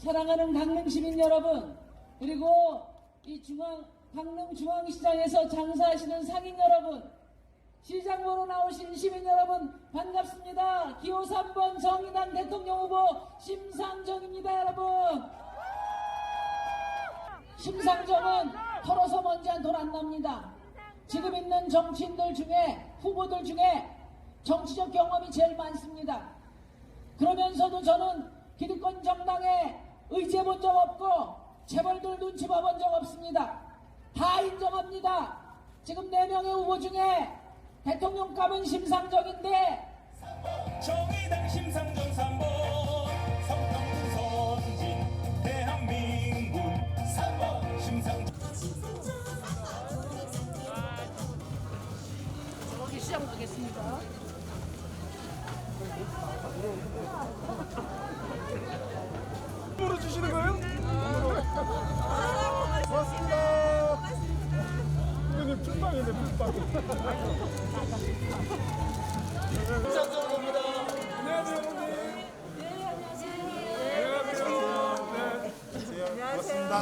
사랑하는 강릉 시민 여러분, 그리고 이 강릉 중앙시장에서 장사하시는 상인 여러분, 시장 보러 나오신 시민 여러분 반갑습니다. 기호 3번 정의당 대통령 후보 심상정입니다. 여러분, 심상정은 털어서 먼지 한 톨 안 납니다. 지금 있는 정치인들 중에, 후보들 중에 정치적 경험이 제일 많습니다. 그러면서도 저는 기득권 정당에 의지해 본 적 없고 재벌들 눈치 봐본 적 없습니다. 다 인정합니다. 지금 4명의 후보 중에 대통령감은 심상정인데, 정의당 심상정 3번 성평구 선진 대한민국 3번 심상정. 저기 시장 가겠습니다. 선물을 주시는 거예요? 고맙습니다. 선생님 풀빵이네, 풀빵. 심상정입니다. 안녕하세요, 어머니. 네, 안녕하세요. 네, 고맙습니다.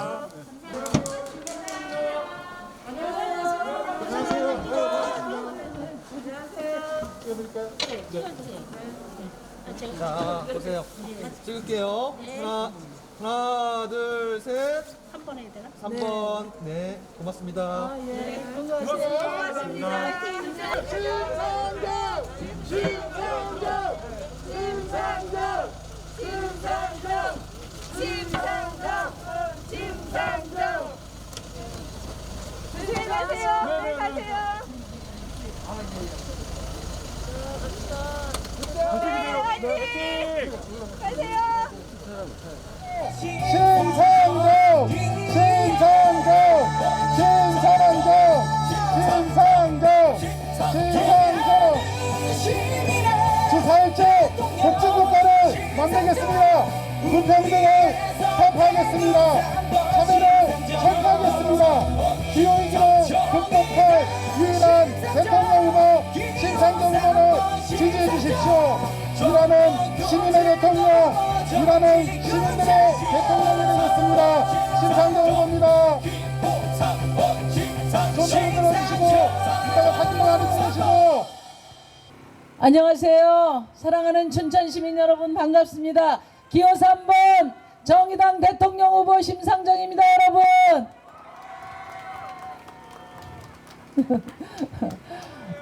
자, 보세요. 찍을게요. 하나, 둘, 셋. 3번 해야 되나? 3번. 네, 고맙습니다. 심상정! 심상정! 심상정! 심상정! 심상정! 주4일째 복지국가를 만들겠습니다. 불평등을 타파하겠습니다. 차별을 철폐하겠습니다. 기후위기를 극복할 유일한 대통령 후보 심상정 후보를 지지해 주십시오. 일하는 시민의 대통령, 일하는 시민들의 대통령이 되겠습니다. 심상정 후보입니다. 손을 들어주시고 이따가 사진만 하나 찍으시고. 안녕하세요. 사랑하는 춘천 시민 여러분 반갑습니다. 기호 3번 정의당 대통령 후보 심상정입니다. 여러분.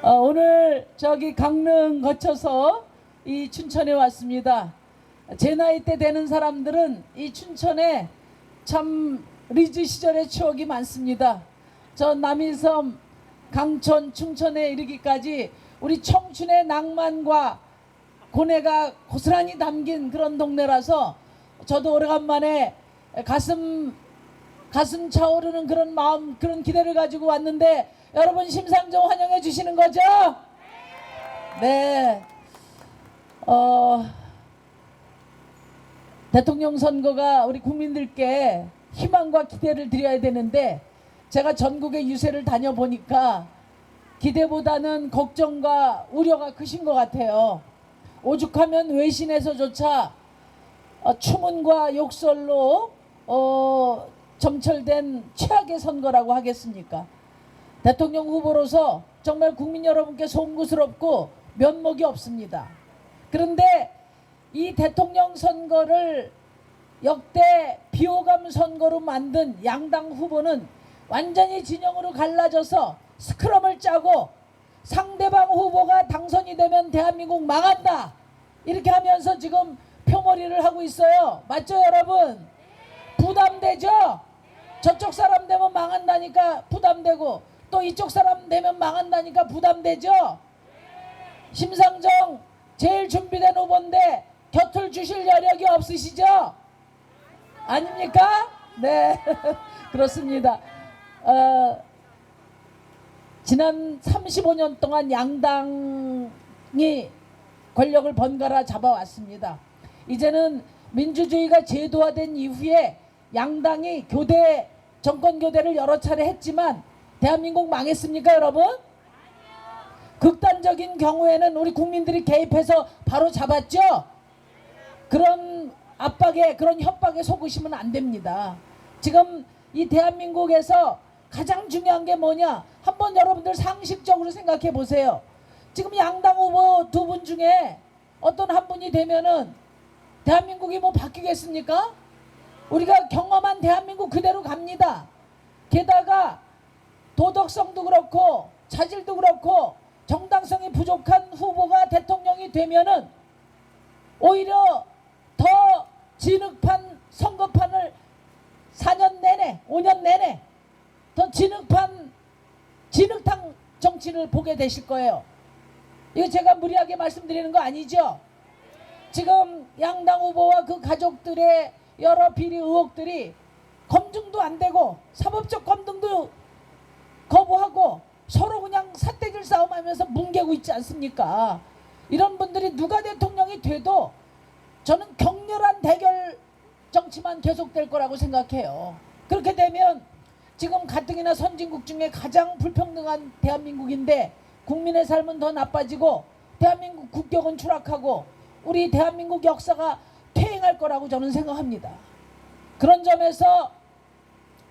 오늘 저기 강릉 거쳐서 이 춘천에 왔습니다. 제 나이 때 되는 사람들은 이 춘천에 참 리즈 시절의 추억이 많습니다. 저 남이섬, 강천, 충천에 이르기까지 우리 청춘의 낭만과 고뇌가 고스란히 담긴 그런 동네라서 저도 오래간만에 가슴 차오르는 그런 마음, 그런 기대를 가지고 왔는데, 여러분 심상정 환영해 주시는 거죠? 네. 대통령 선거가 우리 국민들께 희망과 기대를 드려야 되는데, 제가 전국의 유세를 다녀보니까 기대보다는 걱정과 우려가 크신 것 같아요. 오죽하면 외신에서조차 추문과 욕설로 점철된 최악의 선거라고 하겠습니까? 대통령 후보로서 정말 국민 여러분께 송구스럽고 면목이 없습니다. 그런데 이 대통령 선거를 역대 비호감 선거로 만든 양당 후보는 완전히 진영으로 갈라져서 스크럼을 짜고 상대방 후보가 당선이 되면 대한민국 망한다, 이렇게 하면서 지금 표머리를 하고 있어요. 맞죠 여러분? 부담되죠? 저쪽 사람 되면 망한다니까 부담되고, 또 이쪽 사람 되면 망한다니까 부담되죠? 심상정 제일 준비된 후보인데 곁을 주실 여력이 없으시죠? 아닙니까? 네. 그렇습니다. 지난 35년 동안 양당이 권력을 번갈아 잡아왔습니다. 이제는 민주주의가 제도화된 이후에 양당이 정권 교대를 여러 차례 했지만 대한민국 망했습니까 여러분? 극단적인 경우에는 우리 국민들이 개입해서 바로 잡았죠. 그런 압박에 그런 협박에 속으시면 안 됩니다. 지금 이 대한민국에서 가장 중요한 게 뭐냐? 한번 여러분들 상식적으로 생각해 보세요. 지금 양당 후보 두 분 중에 어떤 한 분이 되면은 대한민국이 뭐 바뀌겠습니까? 우리가 경험한 대한민국 그대로 갑니다. 게다가 도덕성도 그렇고 자질도 그렇고 정당성이 부족한 후보가 대통령이 되면은 오히려 더 진흙판 선거판을 4년 내내 5년 내내 더 진흙탕 정치를 보게 되실 거예요. 이거 제가 무리하게 말씀드리는 거 아니죠? 지금 양당 후보와 그 가족들의 여러 비리 의혹들이 검증도 안 되고 사법적 검증도 거부하고 서로 그냥 삿대질 싸움하면서 뭉개고 있지 않습니까? 이런 분들이 누가 대통령이 돼도 저는 격렬한 대결 정치만 계속될 거라고 생각해요. 그렇게 되면 지금 가뜩이나 선진국 중에 가장 불평등한 대한민국인데 국민의 삶은 더 나빠지고 대한민국 국격은 추락하고 우리 대한민국 역사가 퇴행할 거라고 저는 생각합니다. 그런 점에서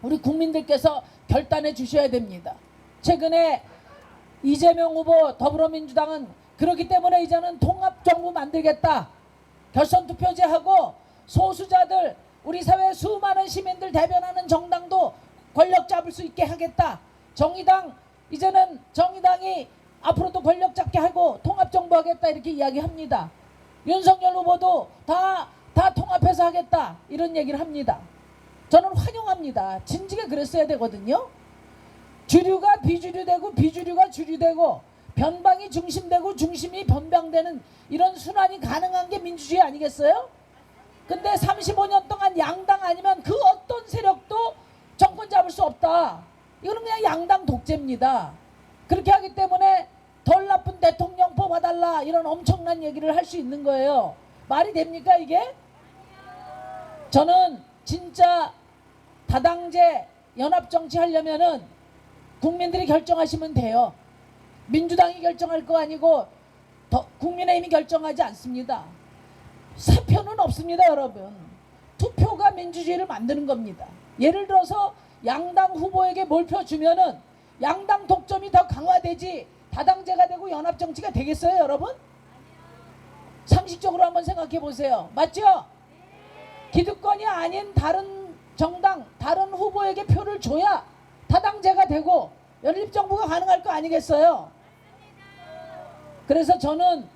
우리 국민들께서 결단해 주셔야 됩니다. 최근에 이재명 후보 더불어민주당은 그렇기 때문에 이제는 통합정부 만들겠다. 결선투표제하고 소수자들 우리 사회 수많은 시민들 대변하는 정당도 권력 잡을 수 있게 하겠다. 정의당 이제는 정의당이 앞으로도 권력 잡게 하고 통합정부 하겠다 이렇게 이야기합니다. 윤석열 후보도 다 통합해서 하겠다 이런 얘기를 합니다. 저는 환영합니다. 진즉에 그랬어야 되거든요. 주류가 비주류되고 비주류가 주류되고 변방이 중심되고 중심이 변방되는 이런 순환이 가능한 게 민주주의 아니겠어요? 근데 35년 동안 양당 아니면 그 어떤 세력도 정권 잡을 수 없다. 이거는 그냥 양당 독재입니다. 그렇게 하기 때문에 덜 나쁜 대통령 뽑아달라 이런 엄청난 얘기를 할 수 있는 거예요. 말이 됩니까 이게? 저는 진짜 다당제 연합정치 하려면은 국민들이 결정하시면 돼요. 민주당이 결정할 거 아니고 국민의힘이 결정하지 않습니다. 사표는 없습니다 여러분. 투표가 민주주의를 만드는 겁니다. 예를 들어서 양당 후보에게 몰표 주면은 양당 독점이 더 강화되지 다당제가 되고 연합정치가 되겠어요 여러분? 상식적으로 한번 생각해 보세요. 맞죠? 기득권이 아닌 다른 정당 다른 후보에게 표를 줘야 다당제가 되고 연립정부가 가능할 거 아니겠어요? 그래서 저는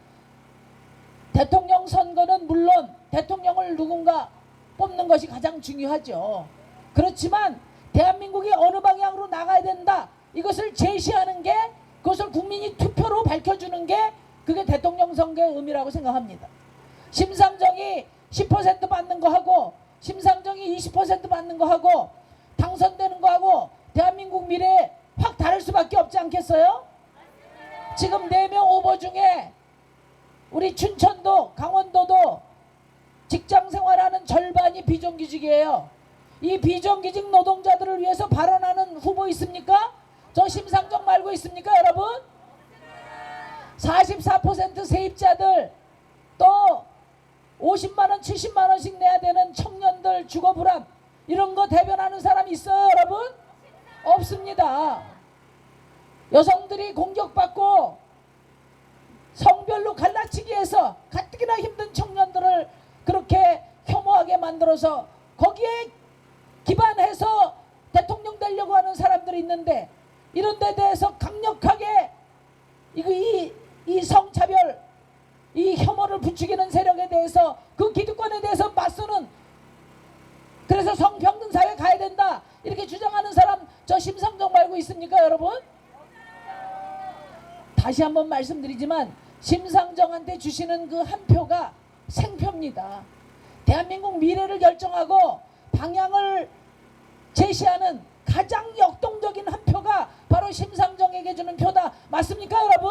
대통령 선거는 물론 대통령을 누군가 뽑는 것이 가장 중요하죠. 그렇지만 대한민국이 어느 방향으로 나가야 된다 이것을 제시하는 게 그것을 국민이 투표로 밝혀주는 게 그게 대통령 선거의 의미라고 생각합니다. 심상정이 10% 받는 거 하고 심상정이 20% 받는 거 하고 당선되는 거 하고 대한민국 미래 확 다를 수밖에 없지 않겠어요? 지금 4명 후보 중에 우리 춘천도 강원도도 직장생활하는 절반이 비정규직이에요. 이 비정규직 노동자들을 위해서 발언하는 후보 있습니까? 저 심상정 말고 있습니까 여러분? 44% 세입자들 또 50만원 70만원씩 내야 되는 청년들 주거불안 이런 거 대변하는 사람 있어요 여러분? 없습니다. 여성들이 공격받고 성별로 갈라치기해서 가뜩이나 힘든 청년들을 그렇게 혐오하게 만들어서 거기에 기반해서 대통령 되려고 하는 사람들이 있는데 이런 데 대해서 강력하게 이 성차별 이 혐오를 부추기는 세력에 대해서 그 기득권에 대해서 맞서는 그래서 성평등 사회 가야 된다 이렇게 주장하는 사람 저 심상정 말고 있습니까 여러분? 다시 한번 말씀드리지만 심상정한테 주시는 그 한 표가 생표입니다. 대한민국 미래를 결정하고 방향을 제시하는 가장 역동적인 한 표가 바로 심상정에게 주는 표다. 맞습니까 여러분?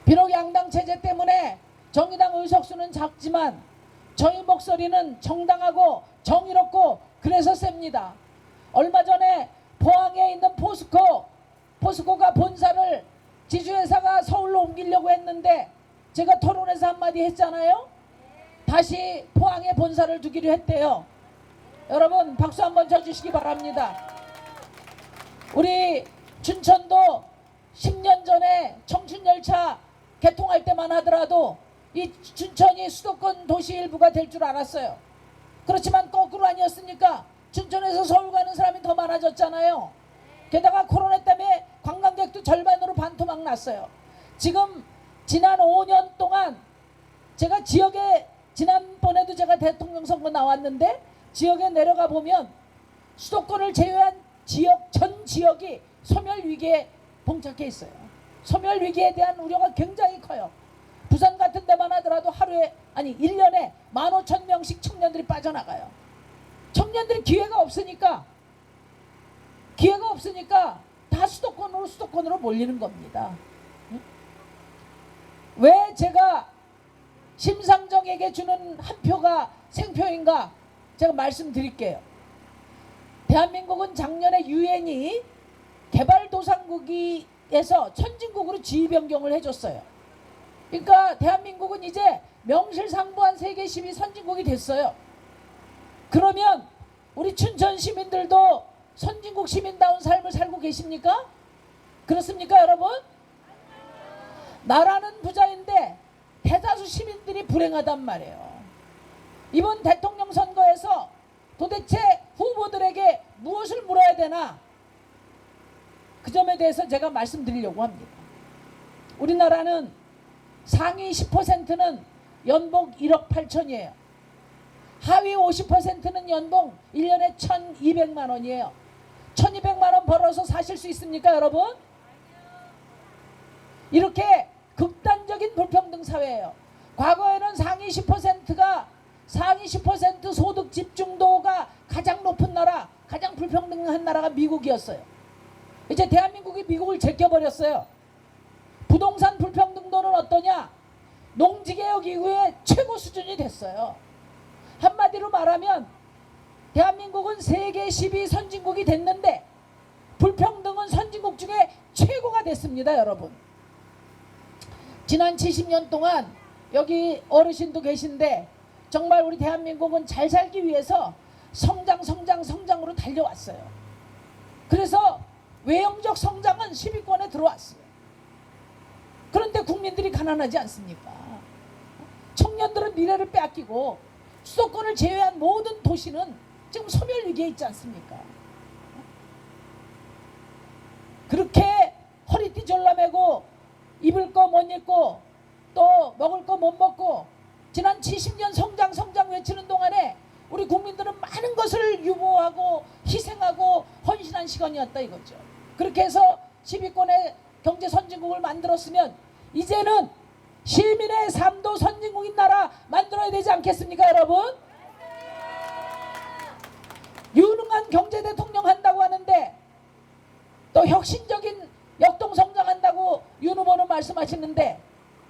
비록 양당 체제 때문에 정의당 의석수는 작지만 저희 목소리는 정당하고 정의롭고 그래서 셉니다. 얼마 전에 포항에 있는 포스코가 본사를 지주회사가 서울로 옮기려고 했는데 제가 토론에서 한마디 했잖아요. 다시 포항에 본사를 두기로 했대요. 여러분 박수 한번 쳐주시기 바랍니다. 우리 춘천도 10년 전에 청춘열차 개통할 때만 하더라도 이 춘천이 수도권 도시 일부가 될 줄 알았어요. 그렇지만 거꾸로 아니었습니까? 춘천에서 서울 가는 사람이 더 많아졌잖아요. 게다가 코로나 때문에 관광객도 절반으로 반토막 났어요. 지금 지난 5년 동안 제가 지역에, 지난번에도 제가 대통령 선거 나왔는데 지역에 내려가 보면 수도권을 제외한 지역, 전 지역이 소멸 위기에 봉착해 있어요. 소멸 위기에 대한 우려가 굉장히 커요. 부산 같은 데만 하더라도 하루에, 아니 1년에 15,000명씩 청년들이 빠져나가요. 청년들이 기회가 없으니까 다 수도권으로 몰리는 겁니다. 왜 제가 심상정에게 주는 한 표가 생표인가? 제가 말씀드릴게요. 대한민국은 작년에 유엔이 개발도상국에서 선진국으로 지위 변경을 해줬어요. 그러니까 대한민국은 이제 명실상부한 세계 10위 선진국이 됐어요. 그러면 우리 춘천 시민들도 선진국 시민다운 삶을 살고 계십니까? 그렇습니까 여러분? 나라는 부자인데 대다수 시민들이 불행하단 말이에요. 이번 대통령 선거에서 도대체 후보들에게 무엇을 물어야 되나? 그 점에 대해서 제가 말씀드리려고 합니다. 우리나라는 상위 10%는 연봉 1억 8천이에요. 하위 50%는 연봉 1년에 1,200만 원이에요. 1,200만 원 벌어서 사실 수 있습니까 여러분? 이렇게 극단적인 불평등 사회예요. 과거에는 상위 10% 소득 집중도가 가장 높은 나라, 가장 불평등한 나라가 미국이었어요. 이제 대한민국이 미국을 제껴버렸어요. 부동산 불평등도는 어떠냐? 농지개혁 이후에 최고 수준이 됐어요. 한마디로 말하면 대한민국은 세계 10위 선진국이 됐는데 불평등은 선진국 중에 최고가 됐습니다 여러분. 지난 70년 동안 여기 어르신도 계신데 정말 우리 대한민국은 잘 살기 위해서 성장으로 달려왔어요. 그래서 외형적 성장은 10위권에 들어왔어요. 그런데 국민들이 가난하지 않습니까? 청년들은 미래를 빼앗기고 수도권을 제외한 모든 도시는 지금 소멸 위기에 있지 않습니까? 그렇게 허리띠 졸라매고 입을 거 못 입고 또 먹을 거 못 먹고 지난 70년 성장 외치는 동안에 우리 국민들은 많은 것을 유보하고 희생하고 헌신한 시간이었다 이거죠. 그렇게 해서 10위권의 경제 선진국을 만들었으면 이제는 시민의 삶도 선진국인 나라 만들어야 되지 않겠습니까 여러분? 유능한 경제 대통령 한다고 하는데 또 혁신적인 역동성장한다고 윤 후보는 말씀하시는데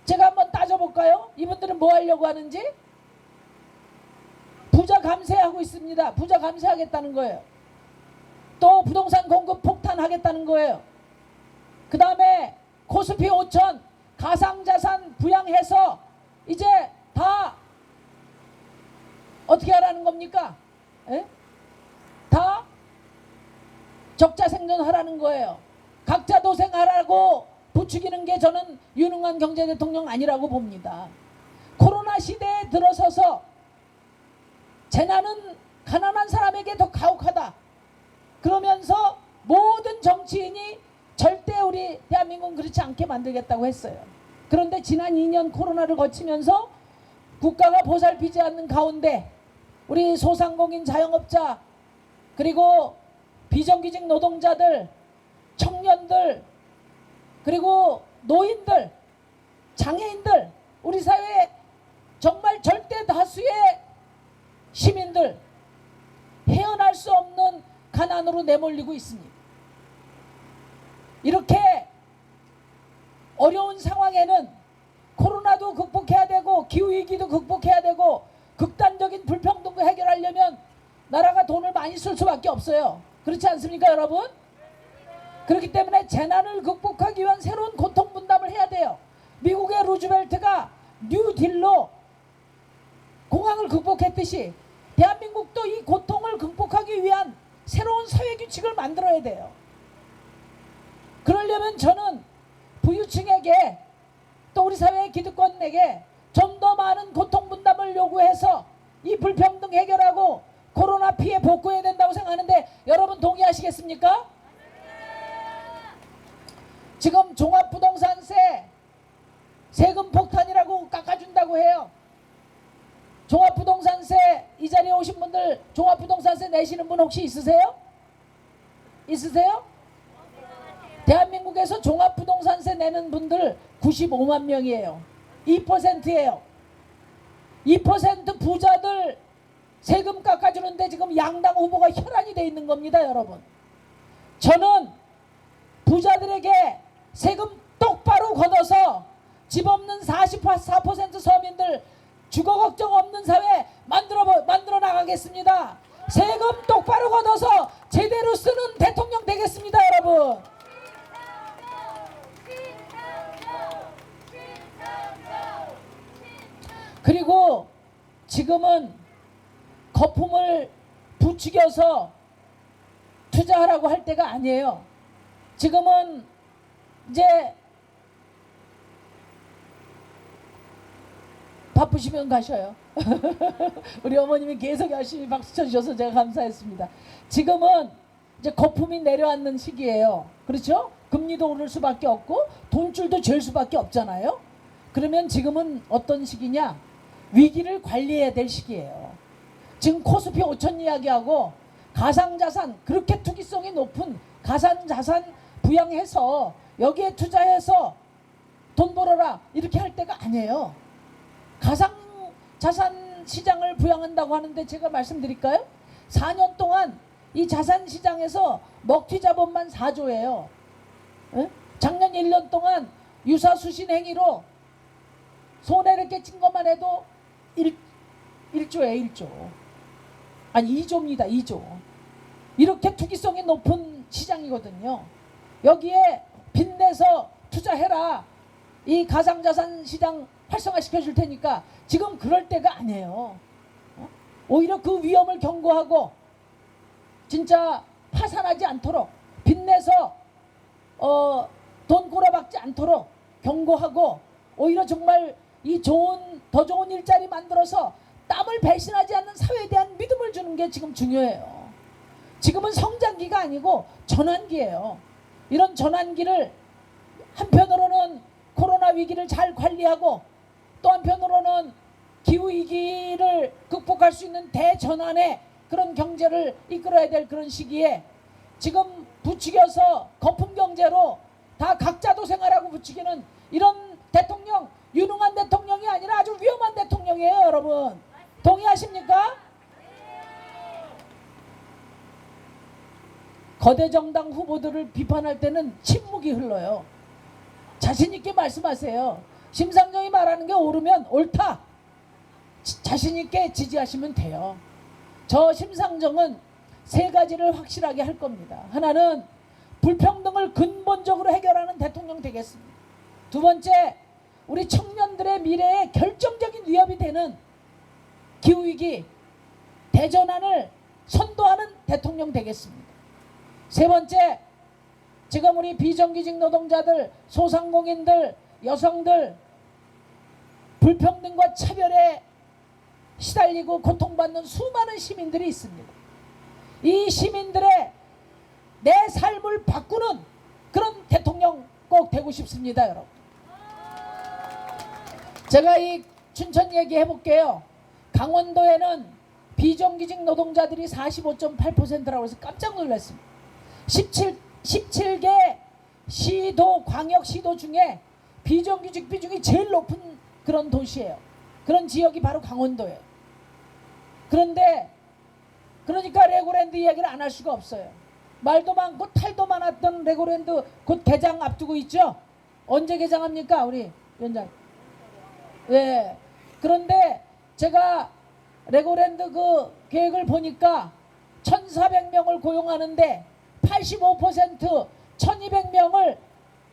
제가 한번 따져볼까요? 이분들은 뭐 하려고 하는지? 부자 감세하고 있습니다. 부자 감세하겠다는 거예요. 또 부동산 공급 폭탄하겠다는 거예요. 그 다음에 코스피 5천 가상자산 부양해서 이제 다 어떻게 하라는 겁니까? 에? 다 적자 생존하라는 거예요. 각자 도생하라고 부추기는 게 저는 유능한 경제 대통령 아니라고 봅니다. 코로나 시대에 들어서서 재난은 가난한 사람에게 더 가혹하다. 그러면서 모든 정치인이 절대 우리 대한민국은 그렇지 않게 만들겠다고 했어요. 그런데 지난 2년 코로나를 거치면서 국가가 보살피지 않는 가운데 우리 소상공인 자영업자 그리고 비정규직 노동자들 청년들 그리고 노인들 장애인들 우리 사회에 정말 절대 다수의 시민들 헤어날 수 없는 가난으로 내몰리고 있습니다. 이렇게 어려운 상황에는 코로나도 극복해야 되고 기후위기도 극복해야 되고 극단적인 불평등도 해결하려면 나라가 돈을 많이 쓸 수밖에 없어요. 그렇지 않습니까 여러분? 그렇기 때문에 재난을 극복하기 위한 새로운 고통 분담을 해야 돼요. 미국의 루즈벨트가 뉴딜로 공황을 극복했듯이 대한민국도 이 고통을 극복하기 위한 새로운 사회 규칙을 만들어야 돼요. 그러려면 저는 부유층에게 또 우리 사회의 기득권에게 좀 더 많은 고통 분담을 요구해서 이 불평등 해결하고 코로나 피해 복구해야 된다고 생각하는데 여러분 동의하시겠습니까? 지금 종합부동산세 세금 폭탄이라고 깎아준다고 해요. 종합부동산세 이 자리에 오신 분들 종합부동산세 내시는 분 혹시 있으세요? 있으세요? 대한민국에서 종합부동산세 내는 분들 95만 명이에요. 2%예요. 2% 부자들 세금 깎아주는데 지금 양당 후보가 혈안이 돼 있는 겁니다, 여러분. 저는 부자들에게 세금 똑바로 걷어서 집 없는 44% 서민들 주거 걱정 없는 사회 만들어 나가겠습니다. 세금 똑바로 걷어서 제대로 쓰는 대통령 되겠습니다, 여러분. 그리고 지금은 거품을 부추겨서 투자하라고 할 때가 아니에요. 지금은 이제 바쁘시면 가셔요. 우리 어머님이 계속 열심히 박수 쳐주셔서 제가 감사했습니다. 지금은 이제 거품이 내려앉는 시기예요. 그렇죠? 금리도 오를 수밖에 없고 돈줄도 잴 수밖에 없잖아요. 그러면 지금은 어떤 시기냐? 위기를 관리해야 될 시기예요. 지금 코스피 5천 이야기하고 가상자산, 그렇게 투기성이 높은 가상자산 부양해서 여기에 투자해서 돈 벌어라 이렇게 할 때가 아니에요. 가상자산 시장을 부양한다고 하는데 제가 말씀드릴까요? 4년 동안 이 자산시장에서 먹튀자본만 4조예요. 작년 1년 동안 유사수신 행위로 손해를 끼친 것만 해도 1조예요. 1조. 아니 2조입니다. 2조. 이렇게 투기성이 높은 시장이거든요. 여기에 빚내서 투자해라. 이 가상자산 시장 활성화시켜 줄 테니까 지금 그럴 때가 아니에요. 오히려 그 위험을 경고하고 진짜 파산하지 않도록 빚내서 돈 꼬라박지 않도록 경고하고 오히려 정말 이 더 좋은 일자리 만들어서 땀을 배신하지 않는 사회에 대한 믿음을 주는 게 지금 중요해요. 지금은 성장기가 아니고 전환기예요. 이런 전환기를 한편으로는 코로나 위기를 잘 관리하고 또 한편으로는 기후위기를 극복할 수 있는 대전환의 그런 경제를 이끌어야 될 그런 시기에 지금 부추겨서 거품경제로 다 각자 도생하라고 부추기는 이런 대통령, 유능한 대통령이 아니라 아주 위험한 대통령이에요, 여러분. 동의하십니까? 거대 정당 후보들을 비판할 때는 침묵이 흘러요. 자신 있게 말씀하세요. 심상정이 말하는 게 옳으면 옳다. 자신 있게 지지하시면 돼요. 저 심상정은 세 가지를 확실하게 할 겁니다. 하나는 불평등을 근본적으로 해결하는 대통령 되겠습니다. 두 번째, 우리 청년들의 미래에 결정적인 위협이 되는 기후위기, 대전환을 선도하는 대통령 되겠습니다. 세 번째, 지금 우리 비정규직 노동자들, 소상공인들, 여성들 불평등과 차별에 시달리고 고통받는 수많은 시민들이 있습니다. 이 시민들의 내 삶을 바꾸는 그런 대통령 꼭 되고 싶습니다, 여러분. 제가 이 춘천 얘기해 볼게요. 강원도에는 비정규직 노동자들이 45.8%라고 해서 깜짝 놀랐습니다. 17개 시도, 광역시도 중에 비정규직 비중이 제일 높은 그런 도시예요. 그런 지역이 바로 강원도예요. 그런데 그러니까 레고랜드 이야기를 안 할 수가 없어요. 말도 많고 탈도 많았던 레고랜드 곧 개장 앞두고 있죠. 언제 개장합니까, 우리 위원장? 예. 그런데 제가 레고랜드 그 계획을 보니까 1,400명을 고용하는데 85% 1,200명을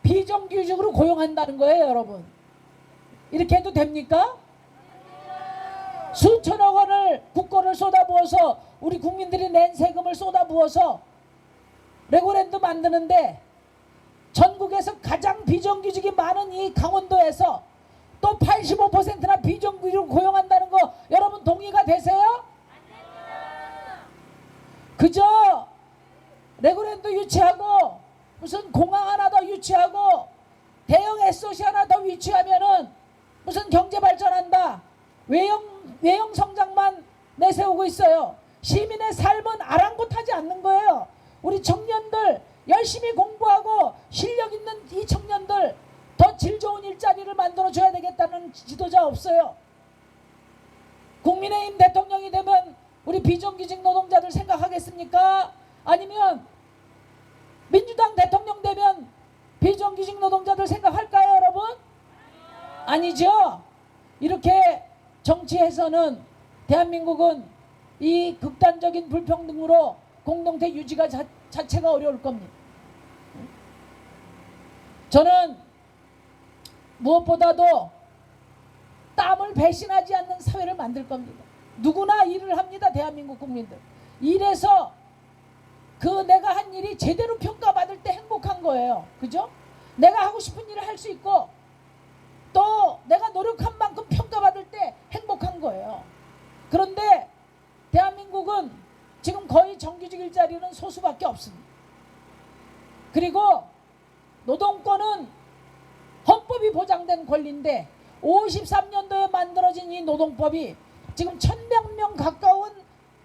비정규직으로 고용한다는 거예요, 여러분. 이렇게 해도 됩니까? 수천억 원을 국고를 쏟아부어서 우리 국민들이 낸 세금을 쏟아부어서 레고랜드 만드는데 전국에서 가장 비정규직이 많은 이 강원도에서 또 85%나 비정규직을 고용한다는 거 여러분 동의가 되세요? 그저 레고랜드 유치하고 무슨 공항 하나 더 유치하고 대형 SOC 하나 더 유치하면은 무슨 경제 발전한다. 외형 성장만 내세우고 있어요. 시민의 삶은 아랑곳하지 않는 거예요. 우리 청년들 열심히 공부하고 실력 있는 이 청년들 더 질 좋은 일자리를 만들어 줘야 되겠다는 지도자 없어요. 국민의힘 대통령이 되면 우리 비정규직 노동자들 생각하겠습니까? 아니면 민주당 대통령 되면 비정규직 노동자들 생각할까요, 여러분? 아니죠. 이렇게 정치에서는 대한민국은 이 극단적인 불평등으로 공동체 유지가 자체가 어려울 겁니다. 저는 무엇보다도 땀을 배신하지 않는 사회를 만들 겁니다. 누구나 일을 합니다. 대한민국 국민들. 일해서 그 내가 한 일이 제대로 평가받을 때 행복한 거예요. 그죠? 내가 하고 싶은 일을 할 수 있고 또 내가 노력한 만큼 평가받을 때 행복한 거예요. 그런데 대한민국은 지금 거의 정규직 일자리는 소수밖에 없습니다. 그리고 노동권은 헌법이 보장된 권리인데 53년도에 만들어진 이 노동법이 지금 1,100명 가까운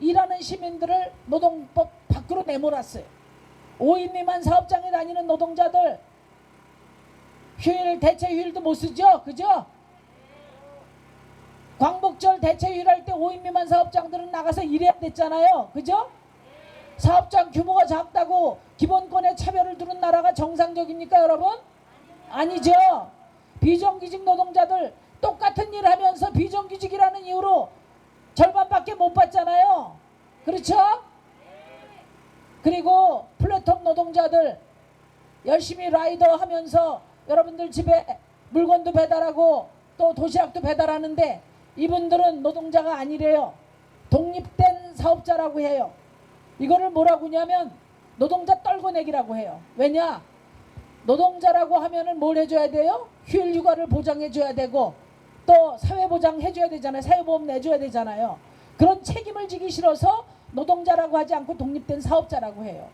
일하는 시민들을 노동법 밖으로 내몰았어요. 5인 미만 사업장에 다니는 노동자들 휴일 대체 휴일도 못 쓰죠. 그죠? 광복절 대체 휴일 할 때 5인 미만 사업장들은 나가서 일해야 됐잖아요. 그죠? 사업장 규모가 작다고 기본권에 차별을 두는 나라가 정상적입니까, 여러분? 아니죠. 비정규직 노동자들 똑같은 일 하면서 비정규직이라는 이유로 절반밖에 못 받잖아요. 그렇죠? 그리고 플랫폼 노동자들 열심히 라이더 하면서 여러분들 집에 물건도 배달하고 또 도시락도 배달하는데 이분들은 노동자가 아니래요. 독립된 사업자라고 해요. 이거를 뭐라고 하냐면 노동자 떨궈내기라고 해요. 왜냐? 노동자라고 하면은 뭘 해줘야 돼요? 휴일 휴가를 보장해줘야 되고 또 사회보장 해줘야 되잖아요. 사회보험 내줘야 되잖아요. 그런 책임을 지기 싫어서 노동자라고 하지 않고 독립된 사업자라고 해요.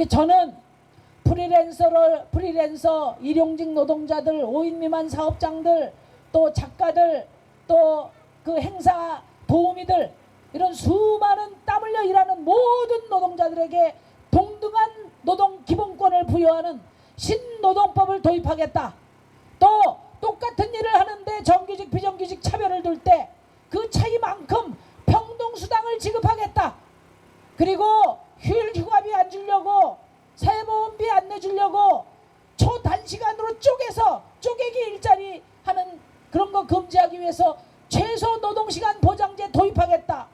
저는 프리랜서, 일용직 노동자들, 5인 미만 사업장들, 또 작가들, 또 그 행사 도우미들 이런 수많은 땀 흘려 일하는 모든 노동자들에게 동등한 노동 기본권을 부여하는 신노동법을 도입하겠다. 또 똑같은 일을 하는데 정규직 비정규직 차별을 둘 때 그 차이만큼 평등수당을 지급하겠다. 그리고 휴일 휴가비 안 주려고 사회보험비 안 내주려고 초단시간으로 쪼개기 일자리 하는 그런 거 금지하기 위해서 최소 노동시간 보장제 도입하겠다.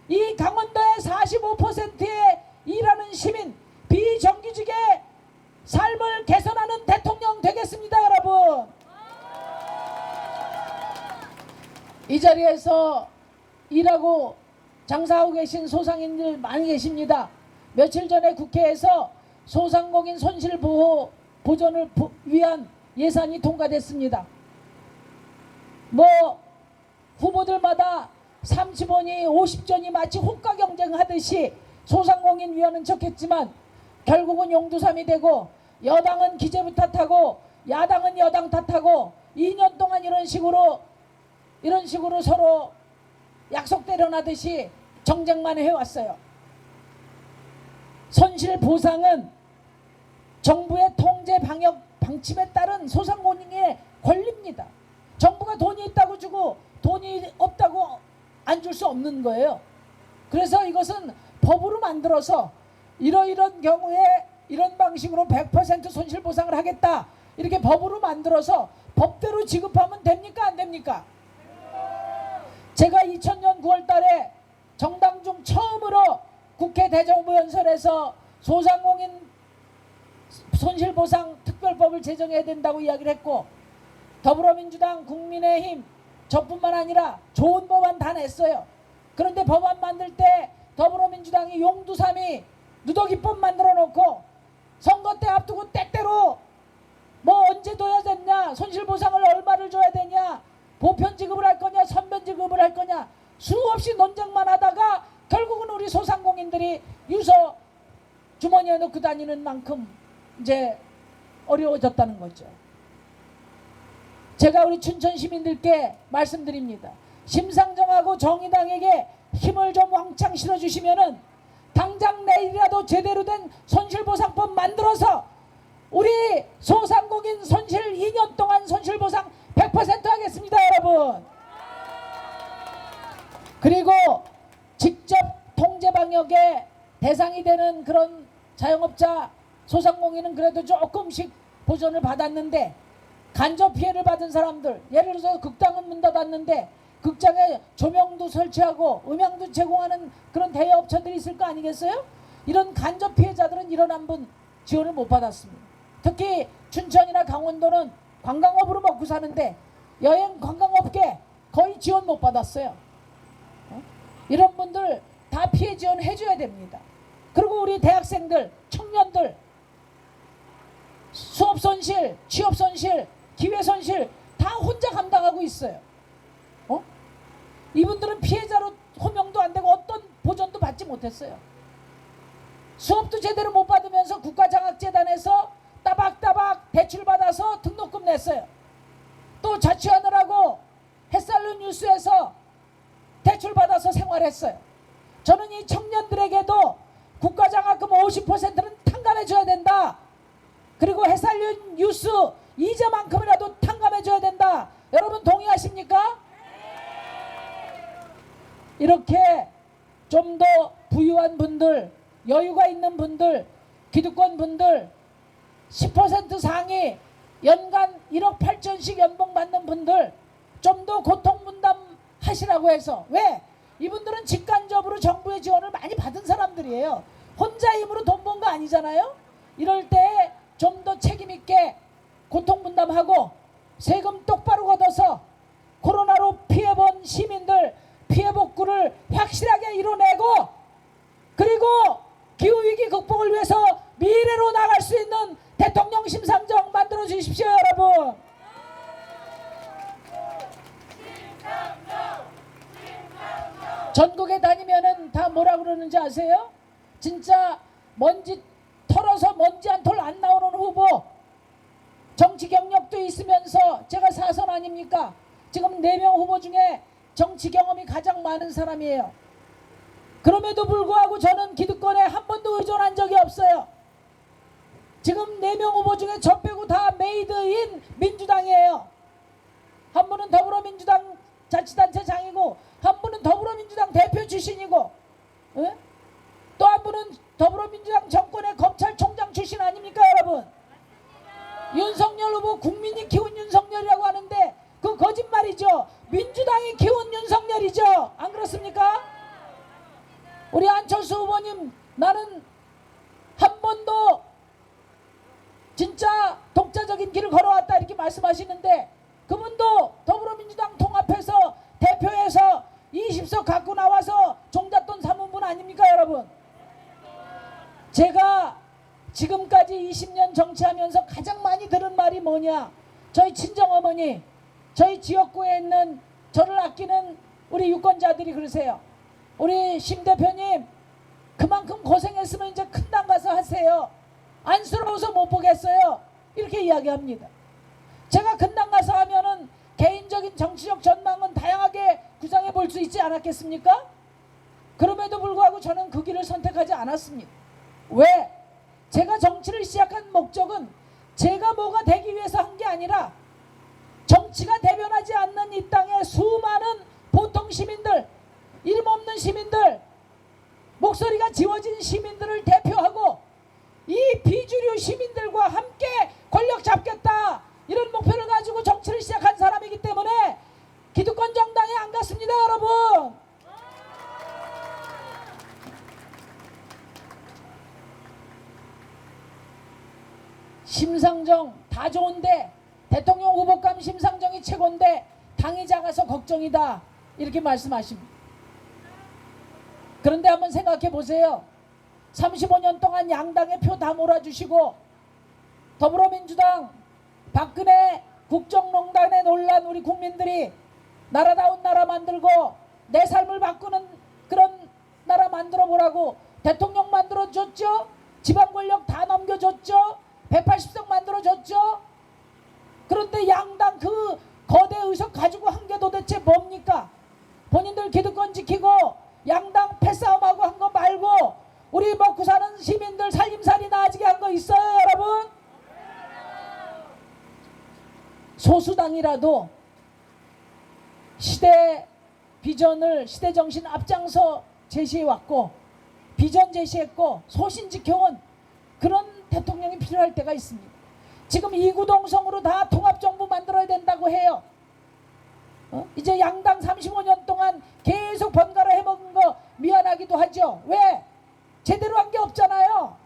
이 강원도의 45%의 일하는 시민 비정규직의 삶을 개선하는 대통령 되겠습니다, 여러분. 이 자리에서 일하고 장사하고 계신 소상인들 많이 계십니다. 며칠 전에 국회에서 소상공인 손실보호 보전을 위한 예산이 통과됐습니다. 후보들마다 30원이 50전이 마치 호가 경쟁하듯이 소상공인 위원은 척했지만 결국은 용두삼이 되고 여당은 기재부 탓하고 야당은 여당 탓하고 2년 동안 이런 식으로 서로 약속대로 나듯이 정쟁만 해왔어요. 손실보상은 정부의 통제 방역 방침에 따른 소상공인의 권리입니다. 정부가 돈이 있다고 주고 돈이 없다고 안 줄 수 없는 거예요. 그래서 이것은 법으로 만들어서 이러이런 경우에 이런 방식으로 100% 손실보상을 하겠다. 이렇게 법으로 만들어서 법대로 지급하면 됩니까? 안 됩니까? 제가 2000년 9월 달에 정당 중 처음으로 국회 대정부연설에서 소상공인 손실보상 특별법을 제정해야 된다고 이야기를 했고 더불어민주당, 국민의힘, 저뿐만 아니라 좋은 법안 다 냈어요. 그런데 법안 만들 때 더불어민주당이 용두삼이 누더기법 만들어 놓고 선거 때 앞두고 때때로 뭐 언제 둬야 되냐, 손실보상을 얼마를 줘야 되냐, 보편 지급을 할 거냐, 선변 지급을 할 거냐, 수없이 논쟁만 하다가 결국은 우리 소상공인들이 유서 주머니에 넣고 다니는 만큼 이제 어려워졌다는 거죠. 제가 우리 춘천 시민들께 말씀드립니다. 심상정하고 정의당에게 힘을 좀 왕창 실어주시면은 당장 내일이라도 제대로 된 손실보상법 만들어서 우리 소상공인 손실 2년 동안 손실보상 100% 하겠습니다, 여러분. 그리고 직접 통제 방역에 대상이 되는 그런 자영업자 소상공인은 그래도 조금씩 보전을 받았는데, 간접 피해를 받은 사람들, 예를 들어서 극장은 문 닫았는데 극장에 조명도 설치하고 음향도 제공하는 그런 대여업체들이 있을 거 아니겠어요? 이런 간접 피해자들은 이런 한 분 지원을 못 받았습니다. 특히 춘천이나 강원도는 관광업으로 먹고 사는데 여행 관광업계 거의 지원 못 받았어요. 이런 분들 다 피해 지원 해줘야 됩니다. 그리고 우리 대학생들, 청년들 수업 손실, 취업 손실, 기회 손실 다 혼자 감당하고 있어요. 이분들은 피해자로 호명도 안 되고 어떤 보전도 받지 못했어요. 수업도 제대로 못 받으면서 국가장학재단에서 따박따박 대출 받아서 등록금 냈어요. 또 자취하느라고 햇살룬 뉴스에서 대출 받아서 생활했어요. 저는 이 청년들에게도 국가장학금 50%는 탕감해 줘야 된다. 그리고 햇살룬 뉴스 이자만큼이라도 탕감해 줘야 된다. 여러분 동의하십니까? 이렇게 좀 더 부유한 분들, 여유가 있는 분들, 기득권 분들, 10% 상위 연간 1억 8천씩 연봉 받는 분들 좀 더 고통 분담하시라고 해서. 왜? 이분들은 직간접으로 정부의 지원을 많이 받은 사람들이에요. 혼자 힘으로 돈 번 거 아니잖아요. 이럴 때 좀 더 책임 있게 고통 분담하고 세금 똑바로 걷어서 코로나로 피해본 시민들 피해 복구를 확실하게 이뤄내고, 그리고 기후위기 극복을 위해서 미래로 나갈 수 있는 대통령 심상정 만들어 주십시오, 여러분. 전국에 다니면은 다 뭐라 그러는지 아세요? 진짜 먼지 털어서 먼지 한 톨 안 나오는 후보, 정치 경력도 있으면서 제가 4선 아닙니까? 지금 4명 후보 중에 정치 경험이 가장 많은 사람이에요. 그럼에도 불구하고 저는 기득권에 한 번도 의존한 적이 없어요. 지금 4명 후보 중에 저 빼고 다 메이드인 민주당이에요. 한 분은 더불어민주당 자치단체장이고, 한 분은 더불어민주당 대표 출신이고, 또 한 분은 더불어민주당 정권의 검찰총장 출신 아닙니까, 여러분? 윤석열 후보 국민이 키운 윤석열이라고 하는데 그 거짓말이죠. 민주당이 키운 윤석열이죠. 안 그렇습니까? 우리 안철수 후보님, 나는 한 번도 진짜 독자적인 길을 걸어왔다 이렇게 말씀하시는데, 그분도 더불어민주당 통합해서 대표해서 20석 갖고 나와서 종잣돈 삼은 분 아닙니까, 여러분? 제가 지금까지 20년 정치하면서 가장 많이 들은 말이 뭐냐, 저희 친정어머니, 저희 지역구에 있는 저를 아끼는 우리 유권자들이 그러세요. 우리 심 대표님 그만큼 고생했으면 이제 큰 당 가서 하세요. 안쓰러워서 못 보겠어요. 이렇게 이야기합니다. 제가 큰 당 가서 하면은 개인적인 정치적 전망은 다양하게 구상해 볼 수 있지 않았겠습니까? 그럼에도 불구하고 저는 그 길을 선택하지 않았습니다. 왜? 제가 정치를 시작한 목적은 제가 뭐가 되기 위해서 한 게 아니라 정치가 대변하지 않는 이 땅의 수많은 보통 시민들, 이름 없는 시민들, 목소리가 지워진 시민들을 대표하고 이 비주류 시민들과 함께 권력 잡겠다, 이런 목표를 가지고 정치를 시작한 사람이기 때문에 기득권 정당에 안 갔습니다, 여러분. 심상정 다 좋은데, 대통령 후보감 심상정이 최고인데 다 당이 작아서 걱정이다 이렇게 말씀하십니다. 그런데 한번 생각해 보세요. 35년 동안 양당의 표 다 몰아주시고 더불어민주당 박근혜 국정농단에 놀란 우리 국민들이 나라다운 나라 만들고 내 삶을 바꾸는 그런 나라 만들어 보라고 대통령 만들어 줬죠. 지방 권력 다 넘겨줬죠. 180석 만들어 줬죠. 그런데 양당 그 거대 의석 가지고 한 게 도대체 뭡니까? 본인들 기득권 지키고 양당 패싸움하고 한 거 말고 우리 먹고 사는 시민들 살림살이 나아지게 한 거 있어요, 여러분? 소수당이라도 시대 비전을 시대 정신 앞장서 제시해왔고 비전 제시했고 소신 지켜온 그런 대통령이 필요할 때가 있습니다. 지금 이구동성으로 다 통합정부 만들어야 된다고 해요. 이제 양당 35년 동안 계속 번갈아 해먹은 거 미안하기도 하죠. 왜? 제대로 한 게 없잖아요.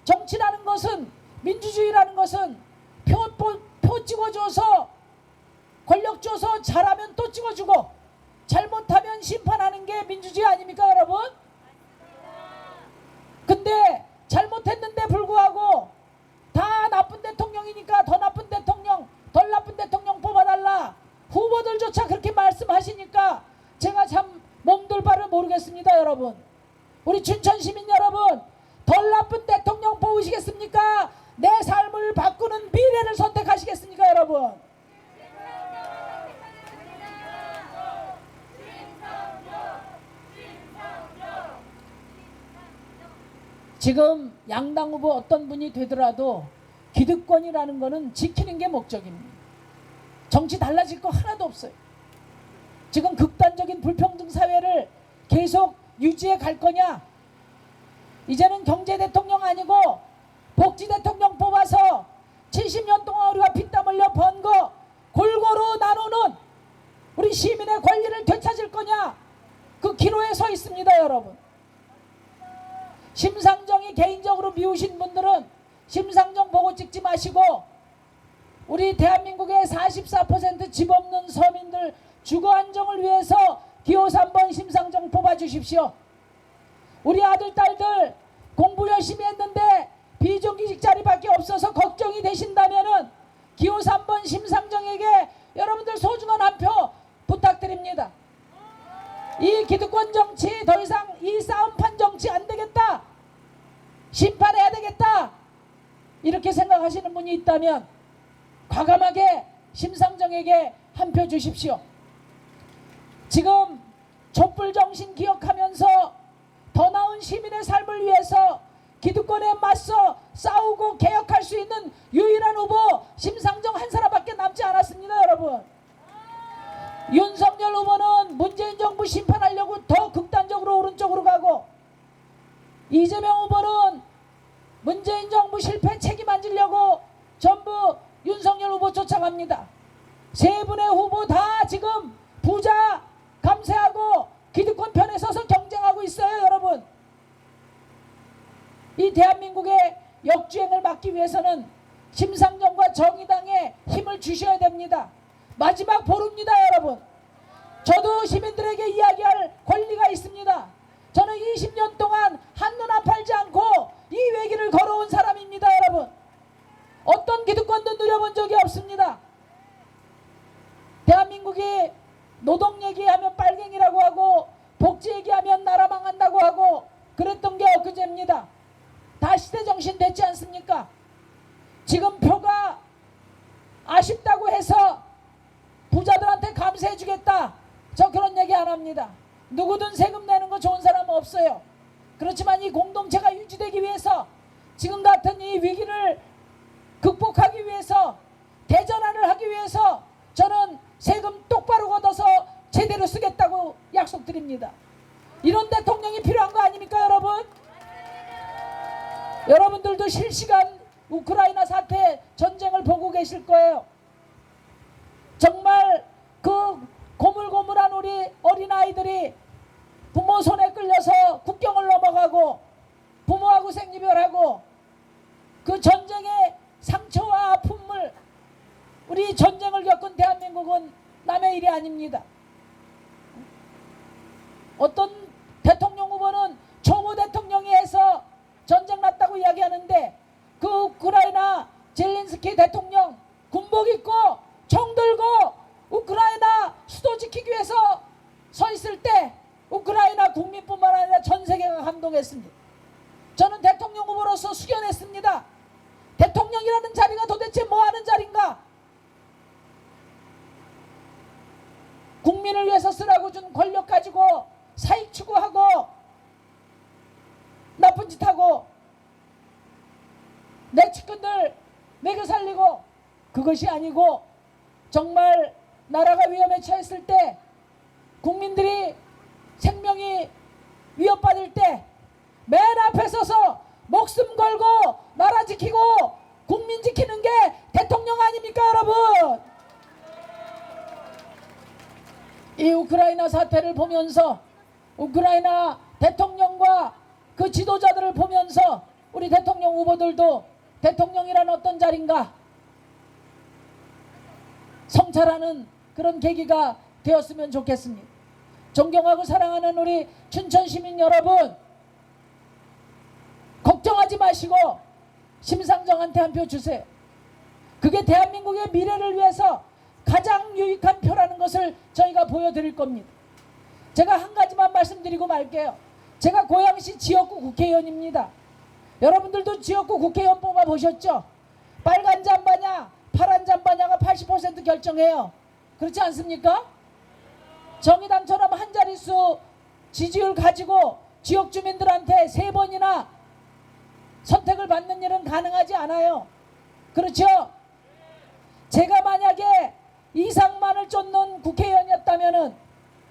정치라는 것은 민주주의라는 것은 표 찍어줘서 권력 줘서 잘하면 또 찍어주고 잘못하면 심판하는 게 민주주의 아닙니까 여러분? 근데 잘못했는데 불구하고 다 나쁜 대통령이니까 더 나쁜 대통령 덜 나쁜 대통령 뽑아달라 후보들조차 그렇게 말씀하시니까 제가 참 몸둘 바를 모르겠습니다. 여러분, 우리 춘천 시민 여러분, 덜 나쁜 대통령 뽑으시겠습니까? 내 삶을 바꾸는 미래를 선택하시겠습니까 여러분? 지금 양당 후보 어떤 분이 되더라도 기득권이라는 거는 지키는 게 목적입니다. 정치 달라질 거 하나도 없어요. 지금 극단적인 불평등 사회를 계속 유지해 갈 거냐? 이제는 경제 대통령 아니고 복지 대통령 뽑아서 70년 동안 우리가 피땀 흘려 번 거 골고루 나누는 우리 시민의 권리를 되찾을 거냐? 그 기로에 서 있습니다 여러분. 심상정이 개인적으로 미우신 분들은 심상정 보고 찍지 마시고 우리 대한민국의 44% 집 없는 서민들 주거 안정을 위해서 기호 3번 심상정 뽑아주십시오. 우리 아들 딸들 공부 열심히 했는데 비정규직 자리밖에 없어서 걱정이 되신다면은 기호 3번 심상정에게 여러분들 소중한 한 표 부탁드립니다. 이 기득권 정치 더 이상 이 싸움판 정치 안 되겠다. 심판해야 되겠다. 이렇게 생각하시는 분이 있다면 과감하게 심상정에게 한 표 주십시오. 지금 촛불 정신 기억하면서 더 나은 시민의 삶을 위해서 기득권에 맞서 싸우고 개혁할 수 있는 유일한 후보 심상정 한 사람밖에 남지 않았습니다 여러분. 윤석열 후보는 문재인 정부 심판하려고 더 극단적으로 오른쪽으로 가고 이재명 후보는 문재인 정부 실패 책임 안 지려고 전부 윤석열 후보 쫓아갑니다. 세 분의 후보 다 지금 부자 감세하고 기득권 편에 서서 경쟁하고 있어요 여러분. 이 대한민국의 역주행을 막기 위해서는 심상정과 정의당에 힘을 주셔야 됩니다. 마지막 보루입니다 여러분. 저도 시민들에게 이야기할 권리가 있습니다. 저는 20년 동안 한눈 앞 팔지 않고 이 외길을 걸어온 사람입니다 여러분. 어떤 기득권도 누려본 적이 없습니다. 대한민국이 노동 얘기하면 빨갱이라고 하고 복지 얘기하면 나라 망한다고 하고 그랬던 게 엊그제입니다. 다 시대정신 됐지 않습니까? 지금 표가 아쉽다고 해서 부자들한테 감세해주겠다 저 그런 얘기 안 합니다. 누구든 세금 내는 거 좋은 사람은 없어요. 그렇지만 이 공동체가 유지되기 위해서 지금 같은 이 위기를 극복하기 위해서 대전환을 하기 위해서 저는 세금 똑바로 걷어서 제대로 쓰겠다고 약속드립니다. 이런 대통령이 필요한 거 아닙니까 여러분? 여러분들도 실시간 우크라이나 사태 전쟁을 보고 계실 거예요. 정말 그 고물고물한 우리 어린아이들이 부모 손에 끌려서 국경을 넘어가고 부모하고 생이별하고 그 전쟁의 상처와 아픔을 우리 전쟁을 겪은 대한민국은 남의 일이 아닙니다. 어떤 대통령 후보는 초보 대통령이 해서 전쟁 났다고 이야기하는데 그 우크라이나 젤렌스키 대통령 군복 입고 총 들고 우크라이나 수도 지키기 위해서 서 있을 때 우크라이나 국민뿐만 아니라 전 세계가 감동했습니다. 저는 대통령 후보로서 숙연했습니다. 대통령이라는 자리가 도대체 뭐 하는 자리인가? 국민을 위해서 쓰라고 준 권력 가지고 사익 추구하고 나쁜 짓 하고 내 측근들 먹여 살리고 그것이 아니고 정말 나라가 위험에 처했을 때 국민들이 생명이 위협받을 때 맨 앞에 서서 목숨 걸고 나라 지키고 국민 지키는 게 대통령 아닙니까 여러분? 이 우크라이나 사태를 보면서 우크라이나 대통령과 그 지도자들을 보면서 우리 대통령 후보들도 대통령이란 어떤 자리인가 성찰하는 그런 계기가 되었으면 좋겠습니다. 존경하고 사랑하는 우리 춘천 시민 여러분, 걱정하지 마시고 심상정한테 한 표 주세요. 그게 대한민국의 미래를 위해서 가장 유익한 표라는 것을 저희가 보여드릴 겁니다. 제가 한 가지만 말씀드리고 말게요. 제가 고양시 지역구 국회의원입니다. 여러분들도 지역구 국회의원 뽑아보셨죠? 빨간 잠바냐 파란 잠바냐가 80% 결정해요. 그렇지 않습니까? 정의당처럼 한 자릿수 지지율 가지고 지역 주민들한테 3번이나 선택을 받는 일은 가능하지 않아요. 그렇죠? 제가 만약에 이상만을 쫓는 국회의원이었다면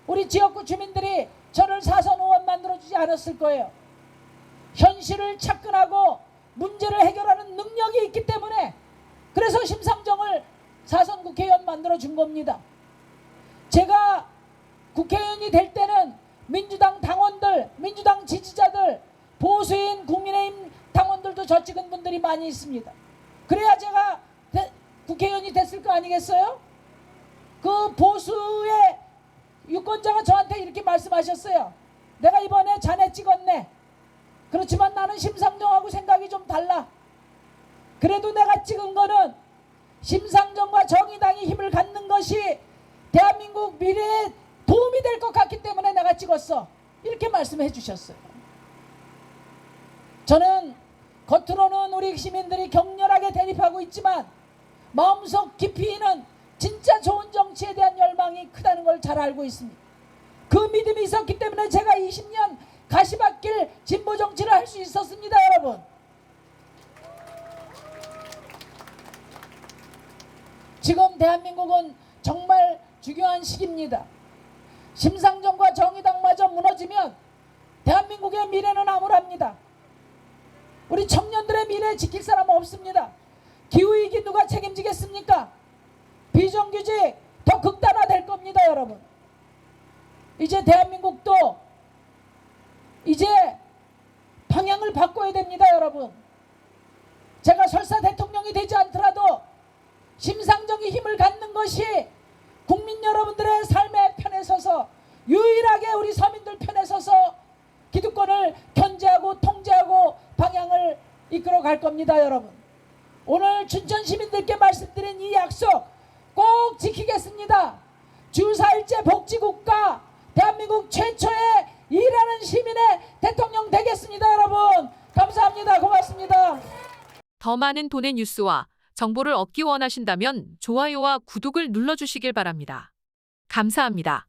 우리 지역구 주민들이 저를 4선 의원 만들어주지 않았을 거예요. 현실을 착근하고 문제를 해결하는 능력이 있기 때문에 그래서 심상정을 4선 국회의원 만들어준 겁니다. 제가 국회의원이 될 때는 민주당 당원들, 민주당 지지자들, 보수인 국민의힘 당원들도 저 찍은 분들이 많이 있습니다. 그래야 제가 국회의원이 됐을 거 아니겠어요? 그 보수의 유권자가 저한테 이렇게 말씀하셨어요. 내가 이번에 자네 찍었네. 그렇지만 나는 심상정하고 생각이 좀 달라. 그래도 내가 찍은 거는 심상정과 정의당이 힘을 갖는 것이 대한민국 미래에 도움이 될 것 같기 때문에 내가 찍었어. 이렇게 말씀해 주셨어요. 저는 겉으로는 우리 시민들이 격렬하게 대립하고 있지만 마음속 깊이는 진짜 좋은 정치에 대한 열망이 크다는 걸 잘 알고 있습니다. 그 믿음이 있었기 때문에 제가 20년 가시밭길 진보 정치를 할 수 있었습니다, 여러분. 지금 대한민국은 정말 중요한 시기입니다. 심상정과 정의당마저 무너지면 대한민국의 미래는 암울합니다. 우리 청년들의 미래 지킬 사람은 없습니다. 기후위기 누가 책임지겠습니까? 비정규직 더 극단화될 겁니다, 여러분. 이제 대한민국도 이제 방향을 바꿔야 됩니다, 여러분. 제가 설사 대통령이 되지 않더라도 심상정이 힘을 갖는 것이 국민 여러분들의 삶의 편에 서서 유일하게 우리 서민들 편에 서서 기득권을 견제하고 통제하고 방향을 이끌어 갈 겁니다, 여러분. 오늘 춘천 시민들께 말씀드린 이 약속 꼭 지키겠습니다. 주 4일제 복지국가 대한민국 최초의 일하는 시민의 대통령 되겠습니다, 여러분. 감사합니다. 고맙습니다. 더 많은 돈의 뉴스와 정보를 얻기 원하신다면 좋아요와 구독을 눌러주시길 바랍니다. 감사합니다.